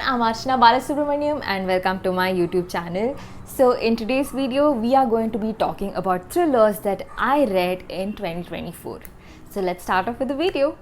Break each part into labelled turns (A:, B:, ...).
A: I'm Archana Balasubramaniam and welcome to my YouTube channel. So in today's video, we are going to be talking about thrillers that I read in 2024. So let's start off with the video.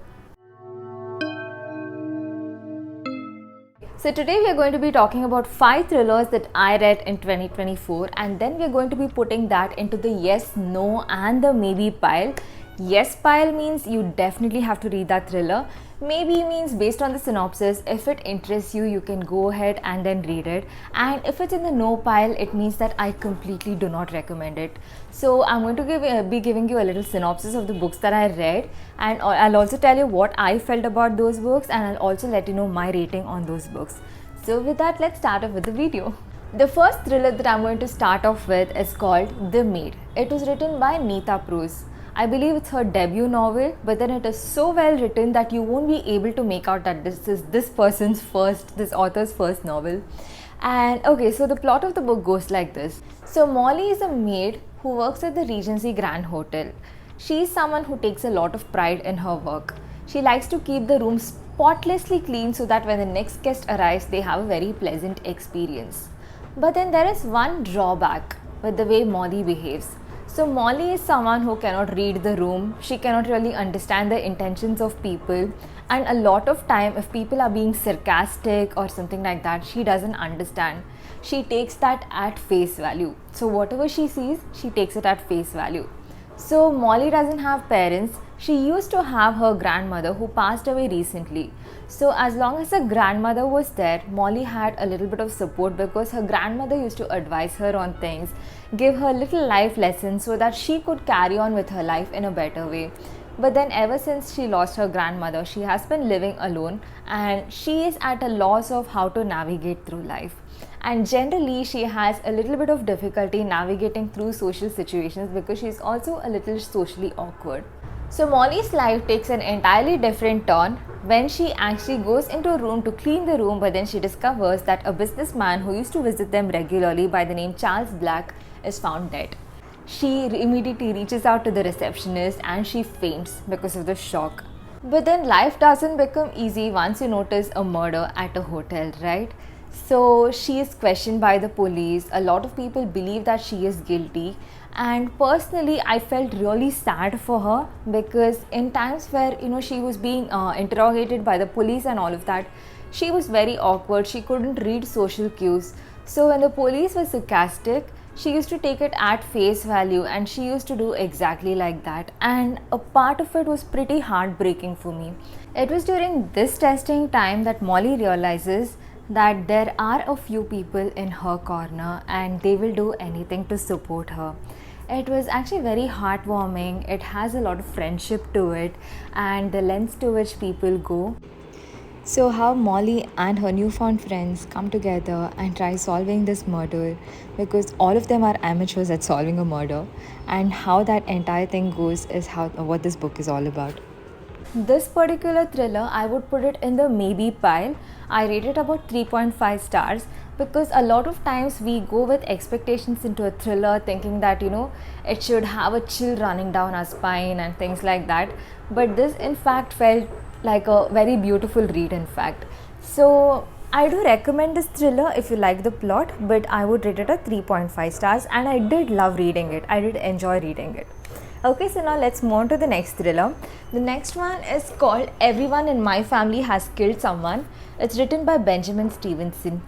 A: So today we are going to be talking about 5 thrillers that I read in 2024, and then we are going to be putting that into the yes, no and the maybe pile. Yes pile means you definitely have to read that thriller. Maybe means based on the synopsis, if it interests you, you can go ahead and then read it. And if it's in the no pile, it means that I completely do not recommend it. So I'm going to be giving you a little synopsis of the books that I read, and I'll also tell you what I felt about those books, and I'll also let you know my rating on those books. So with that, let's start off with the video. The first thriller that I'm going to start off with is called The Maid. It was written by Nita Prose. I believe it's her debut novel, but then it is so well written that you won't be able to make out that this is this author's first novel. And okay, so the plot of the book goes like this. So Molly is a maid who works at the Regency Grand Hotel. She is someone who takes a lot of pride in her work. She likes to keep the room spotlessly clean so that when the next guest arrives, they have a very pleasant experience. But then there is one drawback with the way Molly behaves. So Molly is someone who cannot read the room, she cannot really understand the intentions of people, and a lot of time if people are being sarcastic or something like that, she doesn't understand. She takes that at face value. So whatever she sees, she takes it at face value. So Molly doesn't have parents. She used to have her grandmother who passed away recently. So as long as her grandmother was there, Molly had a little bit of support because her grandmother used to advise her on things, give her little life lessons so that she could carry on with her life in a better way. But then ever since she lost her grandmother, she has been living alone and she is at a loss of how to navigate through life. And generally she has a little bit of difficulty navigating through social situations because she's also a little socially awkward. So Molly's life takes an entirely different turn when she actually goes into a room to clean the room, but then she discovers that a businessman who used to visit them regularly by the name Charles Black is found dead. She immediately reaches out to the receptionist and she faints because of the shock. But then life doesn't become easy once you notice a murder at a hotel, right? So she is questioned by the police. A lot of people believe that she is guilty, and personally I felt really sad for her because in times where she was being interrogated by the police and all of that, she was very awkward. She couldn't read social cues. So when the police was sarcastic, she used to take it at face value and she used to do exactly like that, and a part of it was pretty heartbreaking for me. It was during this testing time that Molly realizes that there are a few people in her corner and they will do anything to support her. It was actually very heartwarming. It has a lot of friendship to it and the lengths to which people go. So how Molly and her newfound friends come together and try solving this murder, because all of them are amateurs at solving a murder, and how that entire thing goes is what this book is all about. This particular thriller, I would put it in the maybe pile. I rate it about 3.5 stars because a lot of times we go with expectations into a thriller thinking that it should have a chill running down our spine and things like that, but this in fact felt like a very beautiful read in fact. So I do recommend this thriller if you like the plot, but I would rate it a 3.5 stars, and I did love reading it. I did enjoy reading it. Okay, so now let's move on to the next thriller. The next one is called Everyone in My Family Has Killed Someone. It's written by Benjamin Stevenson.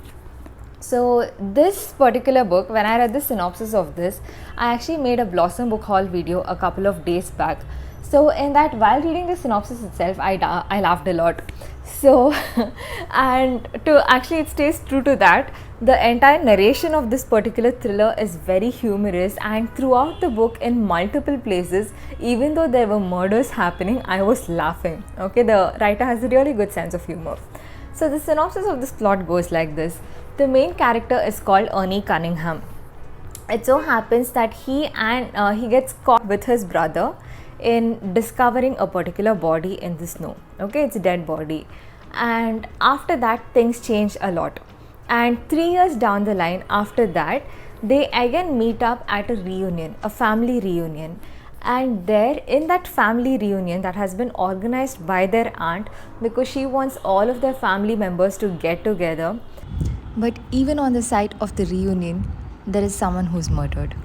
A: So this particular book, when I read the synopsis of this, I actually made a Blossom Book Haul video a couple of days back. So in that, while reading the synopsis itself, I laughed a lot. So and to actually it stays true to that, the entire narration of this particular thriller is very humorous, and throughout the book in multiple places, even though there were murders happening, I was laughing. Okay, the writer has a really good sense of humor. So the synopsis of this plot goes like this. The main character is called Ernie Cunningham. It so happens that he gets caught with his brother in discovering a particular body in the snow. Okay, it's a dead body, and after that things change a lot, and 3 years down the line after that they again meet up at a reunion, a family reunion, And there, in that family reunion that has been organized by their aunt, because she wants all of their family members to get together, but even on the site of the reunion, there is someone who's murdered.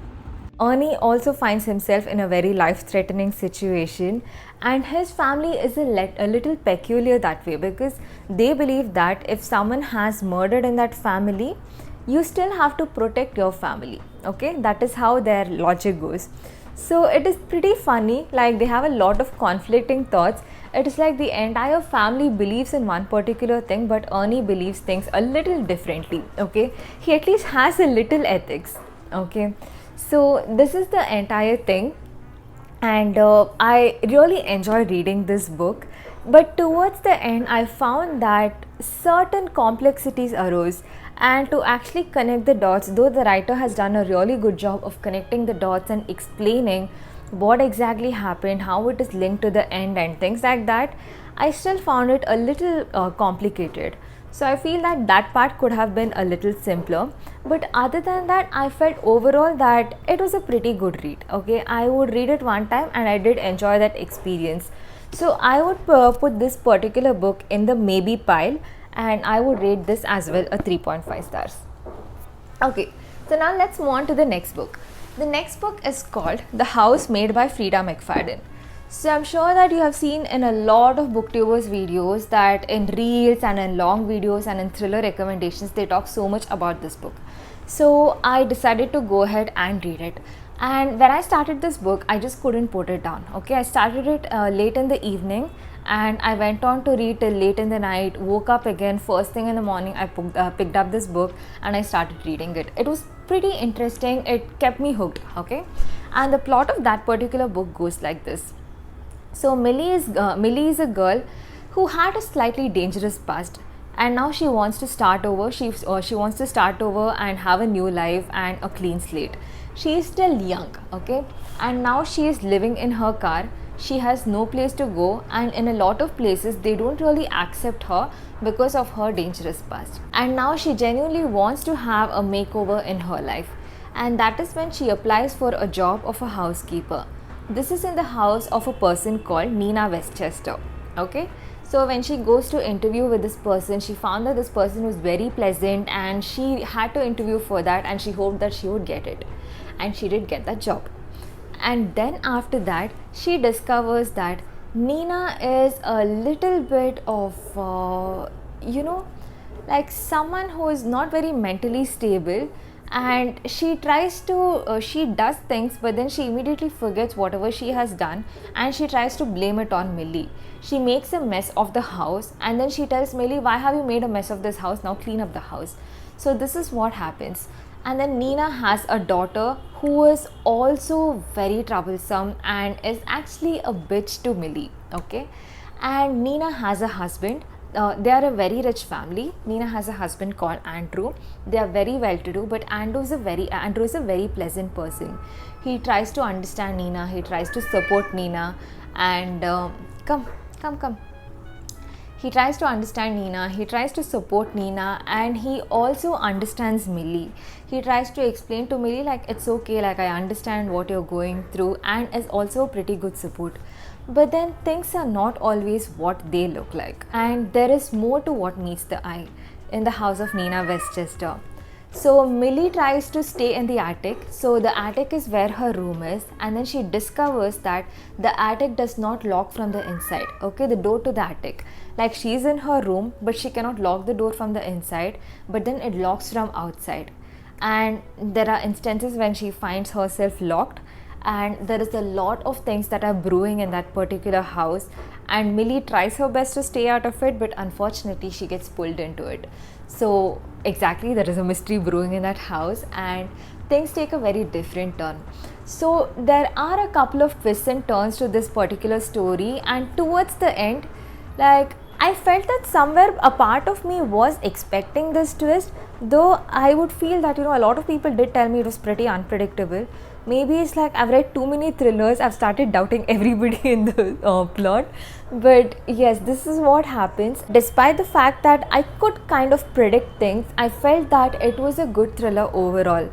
A: Ernie also finds himself in a very life-threatening situation, and his family is a little peculiar that way, because they believe that if someone has murdered in that family, you still have to protect your family. Okay, that is how their logic goes. So it is pretty funny, like they have a lot of conflicting thoughts. It is like the entire family believes in one particular thing, but Ernie believes things a little differently. Okay, he at least has a little ethics. Okay, so this is the entire thing, and I really enjoyed reading this book. But towards the end, I found that certain complexities arose, and to actually connect the dots, though the writer has done a really good job of connecting the dots and explaining what exactly happened, how it is linked to the end and things like that, I still found it a little complicated. So I feel that that part could have been a little simpler, but other than that, I felt overall that it was a pretty good read. Okay, I would read it one time and I did enjoy that experience. So I would put this particular book in the maybe pile, and I would rate this as well a 3.5 stars. Okay, so now let's move on to the next book. The next book is called The Housemaid by Freida McFadden. So I'm sure that you have seen in a lot of booktubers videos that in reels and in long videos and in thriller recommendations, they talk so much about this book. So I decided to go ahead and read it. And when I started this book, I just couldn't put it down. Okay, I started it late in the evening, and I went on to read till late in the night, woke up again first thing in the morning. I picked up this book and I started reading it. It was pretty interesting. It kept me hooked. Okay, and the plot of that particular book goes like this. So Millie is a girl who had a slightly dangerous past, and now she wants to start over. She wants to start over and have a new life and a clean slate. She is still young, okay, and now she is living in her car. She has no place to go, and in a lot of places they don't really accept her because of her dangerous past. And now she genuinely wants to have a makeover in her life, and that is when she applies for a job of a housekeeper. This is in the house of a person called Nina Westchester. Okay, so when she goes to interview with this person, she found that this person was very pleasant, and she had to interview for that, and she hoped that she would get it, and she did get that job. And then after that, she discovers that Nina is a little bit of like someone who is not very mentally stable, and she tries to she does things, but then she immediately forgets whatever she has done, and she tries to blame it on Millie. She makes a mess of the house, and then she tells Millie, why have you made a mess of this house? Now clean up the house. So this is what happens. And then Nina has a daughter who is also very troublesome and is actually a bitch to Millie. Okay, and Nina has a husband. They are a very rich family. Nina has a husband called Andrew. They are very well to do, but Andrew is a very pleasant person. He tries to understand Nina, he tries to support Nina, and come. He tries to understand Nina, he tries to support Nina, and he also understands Millie. He tries to explain to Millie like, it's okay, like I understand what you're going through, and is also a pretty good support. But then things are not always what they look like, and there is more to what meets the eye in the house of Nina Westchester. So Millie tries to stay in the attic. So the attic is where her room is, and then she discovers that the attic does not lock from the inside. Okay, the door to the attic. Like she's in her room, but she cannot lock the door from the inside, but then it locks from outside. And there are instances when she finds herself locked, and there is a lot of things that are brewing in that particular house, and Millie tries her best to stay out of it, but unfortunately she gets pulled into it. So exactly, there is a mystery brewing in that house, and things take a very different turn. So there are a couple of twists and turns to this particular story, and towards the end, like I felt that somewhere a part of me was expecting this twist, though I would feel that a lot of people did tell me it was pretty unpredictable. Maybe it's like I've read too many thrillers, I've started doubting everybody in the plot. But yes, this is what happens. Despite the fact that I could kind of predict things, I felt that it was a good thriller overall.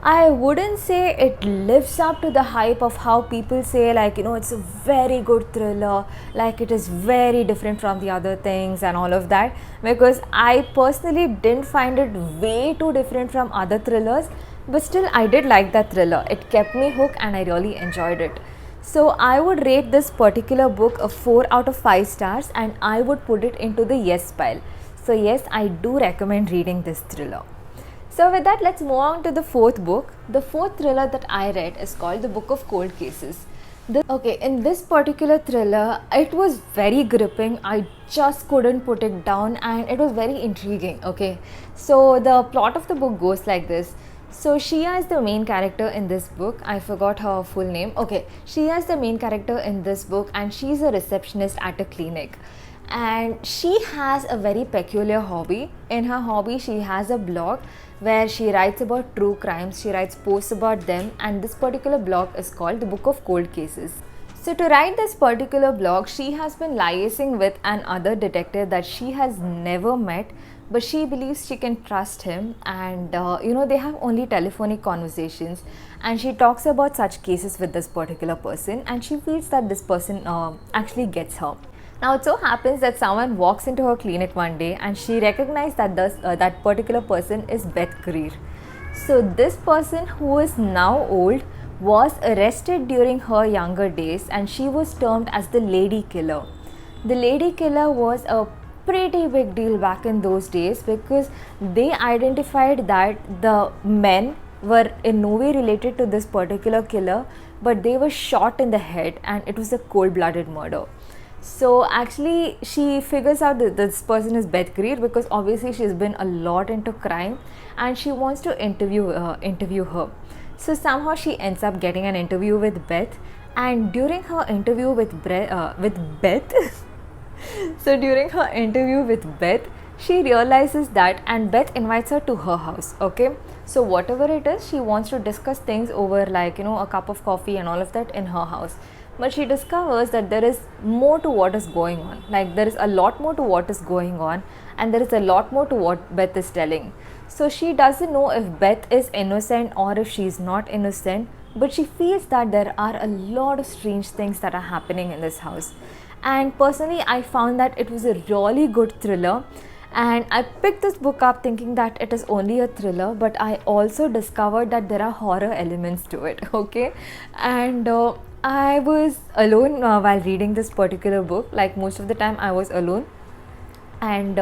A: I wouldn't say it lives up to the hype of how people say, like, it's a very good thriller, like it is very different from the other things and all of that, because I personally didn't find it way too different from other thrillers, but still I did like that thriller. It kept me hooked and I really enjoyed it. So I would rate this particular book a 4 out of 5 stars and I would put it into the yes pile. So yes, I do recommend reading this thriller. So with that, let's move on to the fourth book. The fourth thriller that I read is called The Book of Cold Cases. In this particular thriller, it was very gripping. I just couldn't put it down and it was very intriguing. Okay, so the plot of the book goes like this. So Shia is the main character in this book. I forgot her full name. Okay, Shia is the main character in this book and she's a receptionist at a clinic. And she has a very peculiar hobby. In her hobby, she has a blog where she writes about true crimes. She writes posts about them, and this particular blog is called The Book of Cold Cases. So to write this particular blog, she has been liaising with another detective that she has never met, but she believes she can trust him, and they have only telephonic conversations, and she talks about such cases with this particular person, and she feels that this person actually gets her. Now it so happens that someone walks into her clinic one day and she recognized that that particular person is Beth Greer. So this person, who is now old, was arrested during her younger days and she was termed as the lady killer. The lady killer was a pretty big deal back in those days because they identified that the men were in no way related to this particular killer, but they were shot in the head and it was a cold-blooded murder. So actually she figures out that this person is Beth Greer because obviously she's been a lot into crime and she wants to interview her. So somehow she ends up getting an interview with Beth, and during her interview with Beth so during her interview with Beth, she realizes that, and Beth invites her to her house. Okay, so whatever it is, she wants to discuss things over, like, a cup of coffee and all of that in her house. But she discovers that there is more to what is going on. Like, there is a lot more to what is going on, and there is a lot more to what Beth is telling. So she doesn't know if Beth is innocent or if she is not innocent, but she feels that there are a lot of strange things that are happening in this house. And personally, I found that it was a really good thriller. And I picked this book up thinking that it is only a thriller, but I also discovered that there are horror elements to it. Okay, and I was alone while reading this particular book. Like, most of the time I was alone, and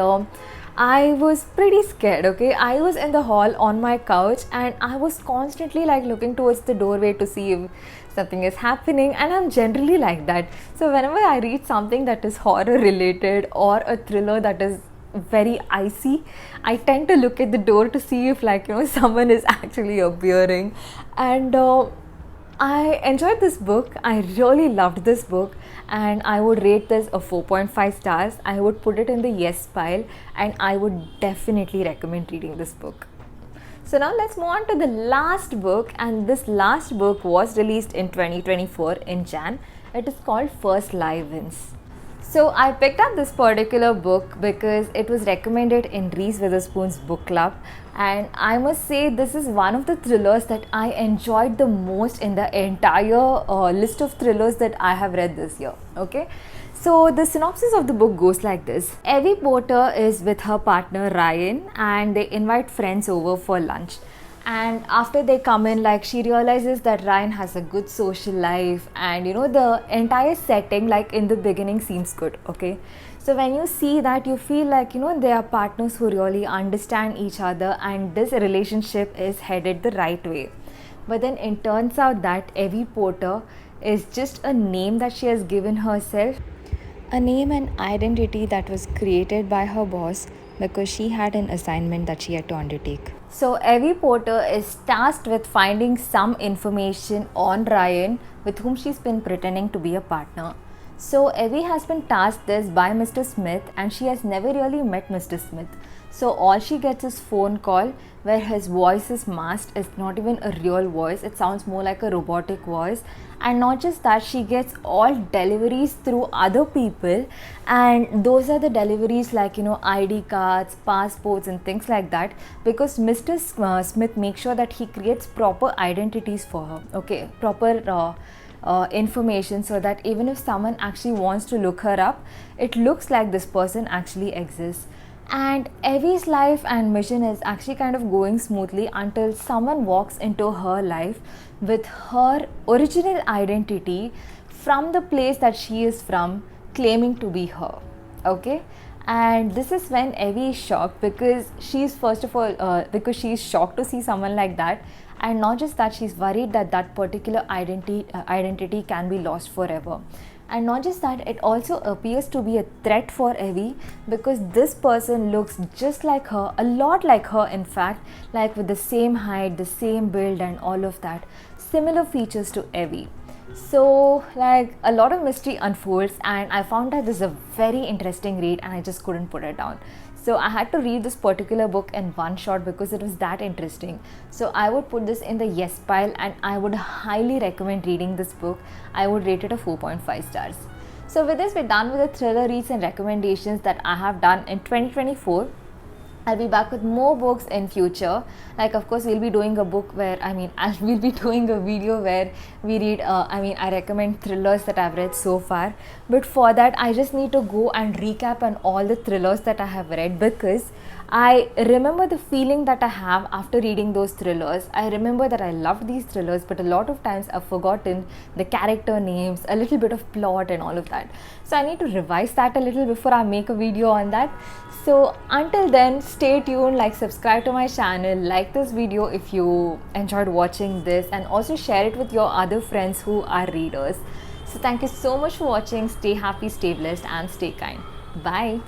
A: I was pretty scared. Okay, I was in the hall on my couch and I was constantly like looking towards the doorway to see if something is happening, and I'm generally like that. So whenever I read something that is horror related or a thriller that is very icy, I tend to look at the door to see if, like, someone is actually appearing. And I enjoyed this book. I really loved this book, and I would rate this a 4.5 stars. I would put it in the yes pile, and I would definitely recommend reading this book. So now let's move on to the last book, and this last book was released in 2024 in Jan. It is called First Live Wins. So I picked up this particular book because it was recommended in Reese Witherspoon's book club, and I must say this is one of the thrillers that I enjoyed the most in the entire list of thrillers that I have read this year. Okay, so the synopsis of the book goes like this. Evie Porter is with her partner Ryan and they invite friends over for lunch. And after they come in, like, she realizes that Ryan has a good social life, and the entire setting, like, in the beginning seems good. Okay, so when you see that, you feel like they are partners who really understand each other and this relationship is headed the right way. But then it turns out that Evie Porter is just a name that she has given herself, a name and identity that was created by her boss because she had an assignment that she had to undertake. So Evie Porter is tasked with finding some information on Ryan, with whom she's been pretending to be a partner. So Evie has been tasked this by Mr. Smith, and she has never really met Mr. Smith. So all she gets is phone call where his voice is masked. It's not even a real voice. It sounds more like a robotic voice. And not just that, she gets all deliveries through other people, and those are the deliveries like, you know, ID cards, passports and things like that, because Mr. Smith makes sure that he creates proper identities for her, okay, proper information, so that even if someone actually wants to look her up, it looks like this person actually exists. And Evie's life and mission is actually kind of going smoothly until someone walks into her life with her original identity from the place that she is from, claiming to be her. Okay, and this is when Evie is shocked, because she's first of all because she's shocked to see someone like that, and not just that, she's worried that that particular identity can be lost forever. And not just that, it also appears to be a threat for Evie, because this person looks just like her, a lot like her in fact, like with the same height, the same build and all of that, similar features to Evie. So like a lot of mystery unfolds, and I found that this is a very interesting read and I just couldn't put it down. So I had to read this particular book in one shot because it was that interesting. So I would put this in the yes pile, and I would highly recommend reading this book. I would rate it a 4.5 stars. So with this, we're done with the thriller reads and recommendations that I have done in 2024. I'll be back with more books in future. Like, of course, we'll be doing a book where, we'll be doing a video where we read, I recommend thrillers that I've read so far. But for that, I just need to go and recap on all the thrillers that I have read, because I remember the feeling that I have after reading those thrillers. I remember that I loved these thrillers, but a lot of times I've forgotten the character names, a little bit of plot and all of that. So I need to revise that a little before I make a video on that. So until then, stay tuned, like, subscribe to my channel, like this video if you enjoyed watching this, and also share it with your other friends who are readers. So thank you so much for watching. Stay happy, stay blessed and stay kind. Bye.